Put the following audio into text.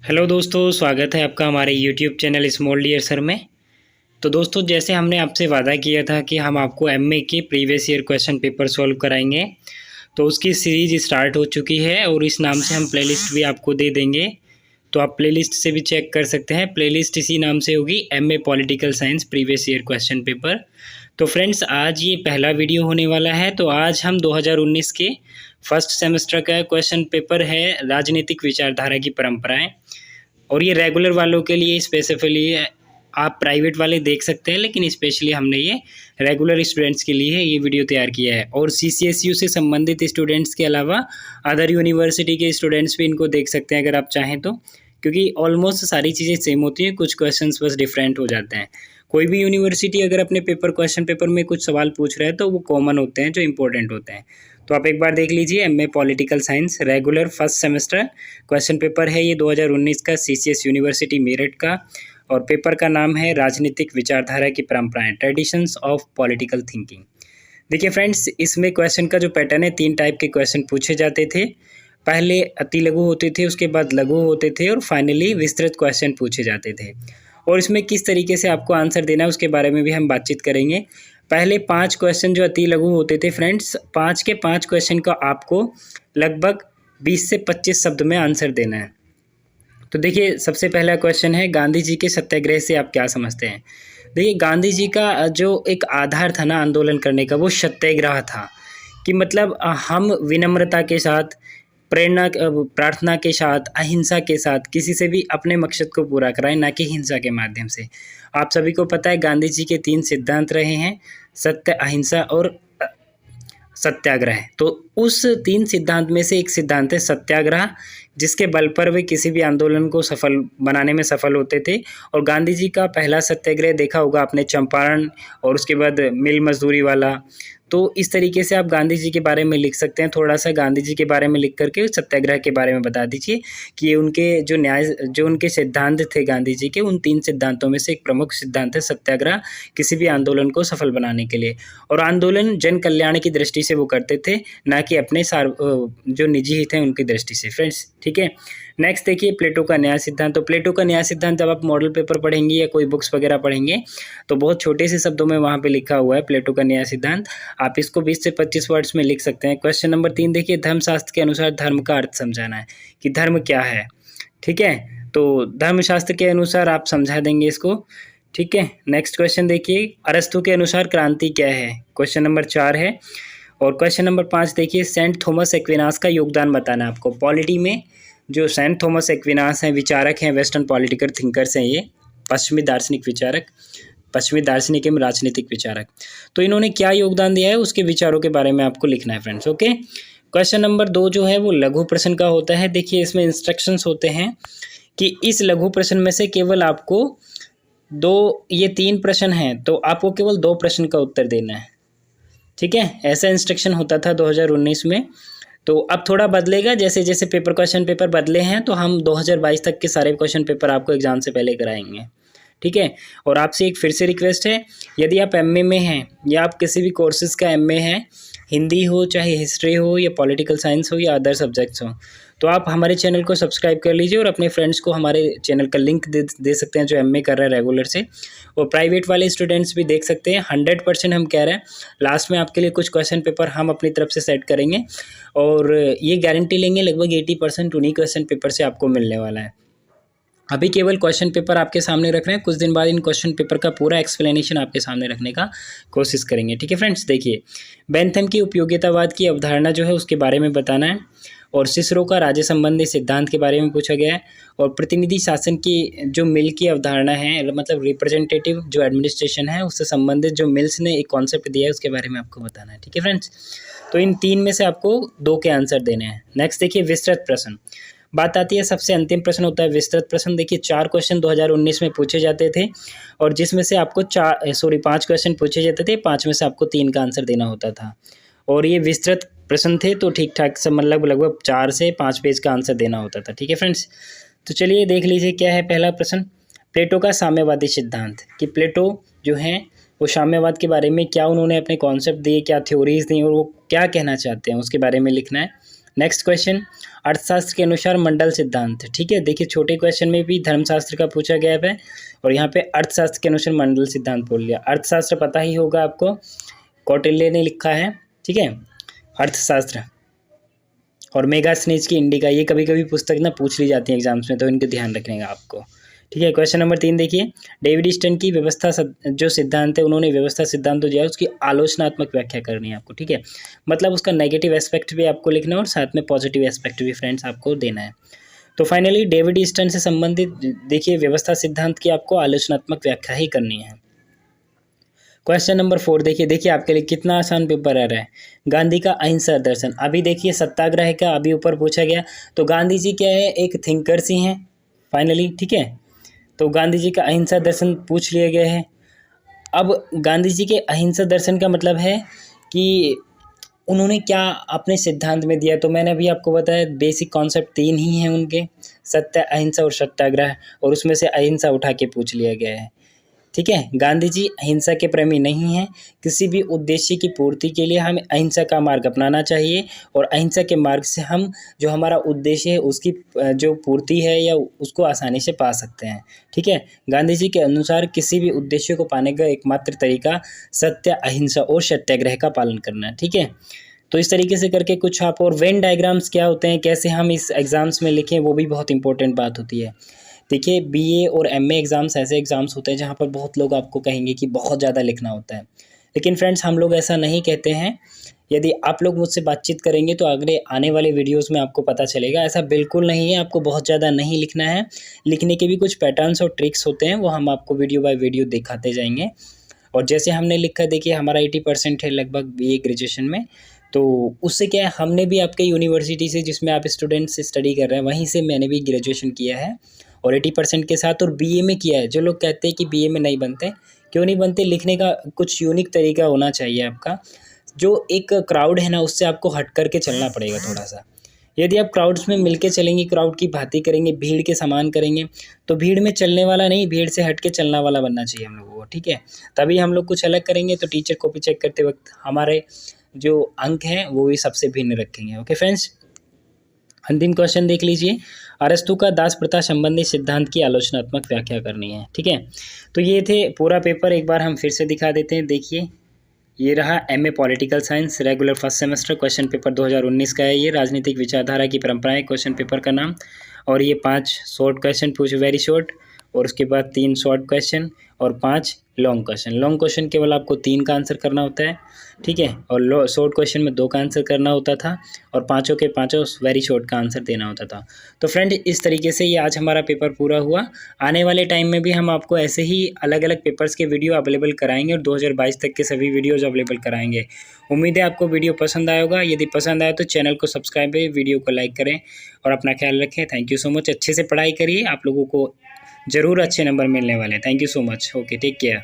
Hello दोस्तों, स्वागत है आपका हमारे YouTube channel small dear sir में। तो दोस्तों, जैसे हमने आपसे वादा किया था कि हम आपको एमए के previous year question paper solve कराएंगे, तो उसकी सीरीज स्टार्ट हो चुकी है और इस नाम से हम प्लेलिस्ट भी आपको दे देंगे। तो आप प्लेलिस्ट से भी चेक कर सकते हैं। प्लेलिस्ट इसी नाम से होगी, MA political science previous year question paper. तो फ्रेंड्स, आज ये पहला वीडियो होने वाला है। तो आज हम 2019 के फर्स्ट सेमेस्टर का क्वेश्चन पेपर है, राजनीतिक विचारधारा की परंपराएं। और ये रेगुलर वालों के लिए स्पेसिफिकली है, आप प्राइवेट वाले देख सकते हैं, लेकिन स्पेशली हमने ये रेगुलर स्टूडेंट्स के लिए ये वीडियो तैयार किया है। और सीसीएसयू से संबंधित स्टूडेंट्स के अलावा अदर यूनिवर्सिटी के स्टूडेंट्स भी इनको देख सकते हैं अगर आप चाहें तो, क्योंकि ऑलमोस्ट सारी चीज़ें सेम होती हैं, कुछ क्वेश्चंस बस डिफरेंट हो जाते हैं। कोई भी यूनिवर्सिटी अगर अपने क्वेश्चन पेपर में कुछ सवाल पूछ रहा है तो वो कॉमन होते हैं, जो इंपॉर्टेंट होते हैं। तो आप एक बार देख लीजिए, MA political science regular first semester question paper है ये 2019 का, सीसीएस यूनिवर्सिटी मेरठ का। और पेपर का नाम है राजनीतिक विचारधारा की परंपराएं, ट्रेडिशंस ऑफ पॉलिटिकल थिंकिंग। देखिए फ्रेंड्स, इसमें क्वेश्चन का जो पैटर्न है, 3 टाइप के क्वेश्चन पूछे जाते थे। पहले अति लघु होते थे, उसके बाद लघु होते थे, और फाइनली विस्तृत क्वेश्चन पूछे जाते थे। और इसमें किस तरीके से आपको आंसर देना है उसके बारे में भी हम बातचीत करेंगे। पहले 5 क्वेश्चन जो अति लघु होते थे फ्रेंड्स, 5 के 5 क्वेश्चन का आपको लगभग 20 से 25 शब्द में आंसर देना है। तो देखिए, सबसे पहला क्वेश्चन है, गांधी जी के सत्याग्रह से आप क्या समझते हैं। देखिए, गांधी जी का जो एक आधार था ना आंदोलन करने का, वो सत्याग्रह था। कि मतलब हम विनम्रता के साथ, प्रार्थना के साथ, अहिंसा के साथ किसी से भी अपने मकसद को पूरा कराएं, ना कि हिंसा के माध्यम से। आप सभी को पता है गांधी जी के 3 सिद्धांत रहे हैं, सत्य, अहिंसा और सत्याग्रह। तो उस 3 सिद्धांत में से एक सिद्धांत है सत्याग्रह, जिसके बल पर वे किसी भी आंदोलन को सफल बनाने में सफल होते थे। और गांधी जी का पहला सत्याग्रह देखा होगा आपने, चंपारण, और उसके बाद मिल मजदूरी वाला। तो इस तरीके से आप गांधी जी के बारे में लिख सकते हैं। थोड़ा सा गांधी जी के बारे में लिख करके सत्याग्रह के बारे में बता दीजिए कि उनके जो उनके सिद्धांत थे गांधी जी के, उन 3 सिद्धांतों में से एक प्रमुख सिद्धांत है सत्याग्रह, किसी भी आंदोलन को सफल बनाने के लिए। और आंदोलन जन कल्याण की दृष्टि से वो करते थे, ना कि अपने जो निजी हित हैं उनकी दृष्टि से। फ्रेंड्स, ठीक है। नेक्स्ट देखिए, प्लेटो का न्याय सिद्धांत। तो प्लेटो का न्याय सिद्धांत जब आप मॉडल पेपर पढ़ेंगे या कोई बुक्स वगैरह पढ़ेंगे तो बहुत छोटे से शब्दों में वहाँ पे लिखा हुआ है प्लेटो का न्याय सिद्धांत। आप इसको 20 से 25 वर्ड्स में लिख सकते हैं। क्वेश्चन नंबर 3 देखिए, धर्मशास्त्र के अनुसार धर्म का अर्थ समझाना है कि धर्म क्या है। ठीक है, तो धर्मशास्त्र के अनुसार आप समझा देंगे इसको। ठीक है। नेक्स्ट क्वेश्चन देखिए, अरस्तु के अनुसार क्रांति क्या है। क्वेश्चन नंबर 4 है। और क्वेश्चन नंबर 5 देखिए, सेंट थॉमस एक्विनास का योगदान बताना है आपको पॉलिटी में। जो सेंट थॉमस एक्विनास हैं, विचारक हैं, वेस्टर्न पॉलिटिकल थिंकर्स हैं, ये पश्चिमी दार्शनिक विचारक, पश्चिमी दार्शनिक एवं राजनीतिक विचारक। तो इन्होंने क्या योगदान दिया है उसके विचारों के बारे में आपको लिखना है फ्रेंड्स। ओके। क्वेश्चन नंबर 2 जो है वो लघु प्रश्न का होता है। देखिए, इसमें इंस्ट्रक्शंस होते हैं कि इस लघु प्रश्न में से केवल आपको ये 3 प्रश्न हैं, तो आपको केवल 2 प्रश्न का उत्तर देना है। ठीक है, ऐसा इंस्ट्रक्शन होता था 2019 में। तो अब थोड़ा बदलेगा, जैसे जैसे क्वेश्चन पेपर बदले हैं, तो हम 2022 तक के सारे क्वेश्चन पेपर आपको एग्जाम से पहले कराएंगे। ठीक है। और आपसे एक फिर से रिक्वेस्ट है, यदि आप एमए में हैं या आप किसी भी कोर्सेज का एमए हैं, हिंदी हो, चाहे हिस्ट्री हो, या पॉलिटिकल साइंस हो, या अदर सब्जेक्ट्स हो, तो आप हमारे चैनल को सब्सक्राइब कर लीजिए और अपने फ्रेंड्स को हमारे चैनल का लिंक दे सकते हैं जो एमए कर रहा है रेगुलर से। और प्राइवेट वाले स्टूडेंट्स भी देख सकते हैं। 100% हम कह रहे हैं, लास्ट में आपके लिए कुछ क्वेश्चन पेपर हम अपनी तरफ से सेट करेंगे, और ये गारंटी लेंगे लगभग 80% उन्हीं क्वेश्चन पेपर से आपको मिलने वाला है। अभी केवल क्वेश्चन पेपर आपके सामने रख रहे हैं, कुछ दिन बाद इन क्वेश्चन पेपर का पूरा एक्सप्लेनेशन आपके सामने रखने का कोशिश करेंगे। ठीक है फ्रेंड्स, देखिए, बेंथम की उपयोगितावाद की अवधारणा जो है उसके बारे में बताना है। और सिसरो का राज्य संबंधी सिद्धांत के बारे में पूछा गया है। और प्रतिनिधि शासन की जो मिल की अवधारणा है, मतलब रिप्रेजेंटेटिव जो एडमिनिस्ट्रेशन है, उससे संबंधित जो मिल्स ने एक कॉन्सेप्ट दिया है उसके बारे में आपको बताना है। ठीक है फ्रेंड्स, तो इन 3 में से आपको 2 के आंसर देने हैं। नेक्स्ट देखिए, विस्तृत प्रश्न। बात आती है, सबसे अंतिम प्रश्न होता है विस्तृत प्रश्न। देखिए, 4 क्वेश्चन 2019 में पूछे जाते थे, और जिसमें से आपको 5 क्वेश्चन पूछे जाते थे, 5 में से आपको 3 का आंसर देना होता था। और ये विस्तृत प्रश्न थे, तो ठीक ठाक से मतलब लगभग 4 से 5 पेज का आंसर देना होता था। ठीक है फ्रेंड्स, तो चलिए देख लीजिए क्या है पहला प्रश्न। प्लेटो का साम्यवादी सिद्धांत, कि प्लेटो जो हैं वो साम्यवाद के बारे में क्या उन्होंने अपने कॉन्सेप्ट दिए, क्या थ्योरीज दी, और वो क्या कहना चाहते हैं उसके बारे में लिखना है। नेक्स्ट क्वेश्चन, अर्थशास्त्र के अनुसार मंडल सिद्धांत। ठीक है, देखिए छोटे क्वेश्चन में भी धर्मशास्त्र का पूछा गया है और यहाँ पे अर्थशास्त्र के अनुसार मंडल सिद्धांत बोल लिया। अर्थशास्त्र पता ही होगा आपको, कौटिल्य ने लिखा है। ठीक है, अर्थशास्त्र। और मेगास्थनीज की इंडिका, ये कभी कभी पुस्तक ना पूछ ली जाती है एग्जाम्स में, तो इनका ध्यान रखने का आपको। ठीक है, क्वेश्चन नंबर 3 देखिए, डेविड स्टर्न की व्यवस्था जो सिद्धांत है, उन्होंने व्यवस्था सिद्धांत जो दिया है उसकी आलोचनात्मक व्याख्या करनी है आपको। ठीक है, मतलब उसका नेगेटिव एस्पेक्ट भी आपको लिखना है और साथ में पॉजिटिव एस्पेक्ट भी फ्रेंड्स आपको देना है। तो फाइनली डेविड स्टर्न से संबंधित देखिए व्यवस्था सिद्धांत की आपको आलोचनात्मक व्याख्या ही करनी है। क्वेश्चन नंबर 4 देखिए आपके लिए कितना आसान पेपर आ रहा है। गांधी का अहिंसा दर्शन, अभी देखिए सत्याग्रह का अभी ऊपर पूछा गया, तो गांधी जी क्या है, एक थिंकर्स ही हैं फाइनली। ठीक है, तो गांधी जी का अहिंसा दर्शन पूछ लिया गया है। अब गांधी जी के अहिंसा दर्शन का मतलब है कि उन्होंने क्या अपने सिद्धांत में दिया, तो मैंने अभी आपको बताया बेसिक कॉन्सेप्ट 3 ही हैं उनके, सत्य, अहिंसा और सत्याग्रह, और उसमें से अहिंसा उठा के पूछ लिया गया है। ठीक है, गांधी जी अहिंसा के प्रेमी नहीं हैं। किसी भी उद्देश्य की पूर्ति के लिए हमें अहिंसा का मार्ग अपनाना चाहिए और अहिंसा के मार्ग से हम जो हमारा उद्देश्य है उसकी जो पूर्ति है या उसको आसानी से पा सकते हैं। ठीक है, गांधी जी के अनुसार किसी भी उद्देश्य को पाने का एकमात्र तरीका सत्य, अहिंसा और सत्याग्रह का पालन करना है। ठीक है, तो इस तरीके से करके कुछ आप, और वेन डायग्राम्स क्या होते हैं, कैसे हम इस एग्ज़ाम्स में लिखें, वो भी बहुत इंपॉर्टेंट बात होती है। देखिए बीए और एमए एग्ज़ाम्स ऐसे एग्ज़ाम्स होते हैं जहाँ पर बहुत लोग आपको कहेंगे कि बहुत ज़्यादा लिखना होता है, लेकिन फ्रेंड्स हम लोग ऐसा नहीं कहते हैं। यदि आप लोग मुझसे बातचीत करेंगे तो अगले आने वाले वीडियोस में आपको पता चलेगा, ऐसा बिल्कुल नहीं है, आपको बहुत ज़्यादा नहीं लिखना है। लिखने के भी कुछ पैटर्न्स और ट्रिक्स होते हैं, वो हम आपको वीडियो बाय वीडियो दिखाते जाएंगे। और जैसे हमने लिखा, देखिए हमारा 80% है लगभग बीए ग्रेजुएशन में, तो उससे क्या है, हमने भी आपके यूनिवर्सिटी से जिसमें आप स्टूडेंट्स स्टडी कर रहे हैं वहीं से मैंने भी ग्रेजुएशन किया है और 80% के साथ, और बीए में किया है। जो लोग कहते हैं कि बीए में नहीं बनते, क्यों नहीं बनते, लिखने का कुछ यूनिक तरीका होना चाहिए आपका। जो एक क्राउड है ना, उससे आपको हट करके चलना पड़ेगा थोड़ा सा। यदि आप क्राउड्स में मिलके चलेंगे, क्राउड की भांति करेंगे, भीड़ के समान करेंगे, तो भीड़ में चलने वाला नहीं, भीड़ से हट के चलना वाला बनना चाहिए हम लोगों को। ठीक है, तभी हम लोग कुछ अलग करेंगे, तो टीचर कॉपी चेक करते वक्त हमारे जो अंक हैं वो भी सबसे भिन्न रखेंगे। ओके फ्रेंड्स, अंतिम क्वेश्चन देख लीजिए, अरस्तु का दास प्रथा संबंधी सिद्धांत की आलोचनात्मक व्याख्या करनी है। ठीक है, तो ये थे पूरा पेपर, एक बार हम फिर से दिखा देते हैं। देखिए ये रहा MA political science regular first semester, question paper 2019 का है ये, राजनीतिक विचारधारा की परंपराएं क्वेश्चन पेपर का नाम। और ये 5 शॉर्ट क्वेश्चन पूछे, वेरी शॉर्ट, और उसके बाद 3 शॉर्ट क्वेश्चन और 5 लॉन्ग क्वेश्चन। लॉन्ग क्वेश्चन केवल आपको 3 का आंसर करना होता है। ठीक है, और शॉर्ट क्वेश्चन में 2 का आंसर करना होता था और पाँचों के पाँचों वेरी शॉर्ट का आंसर देना होता था। तो फ्रेंड इस तरीके से ये आज हमारा पेपर पूरा हुआ। आने वाले टाइम में भी हम आपको ऐसे ही अलग अलग पेपर्स के वीडियो अवेलेबल कराएंगे और 2022 तक के सभी वीडियोज़ अवेलेबल कराएंगे। उम्मीद है आपको वीडियो पसंद आया होगा। यदि पसंद आया तो चैनल को सब्सक्राइब करें, वीडियो को लाइक करें और अपना ख्याल रखें। Thank you so much. अच्छे से पढ़ाई करिए, आप लोगों को ज़रूर अच्छे नंबर मिलने वाले हैं। Thank you so much. Okay, take care.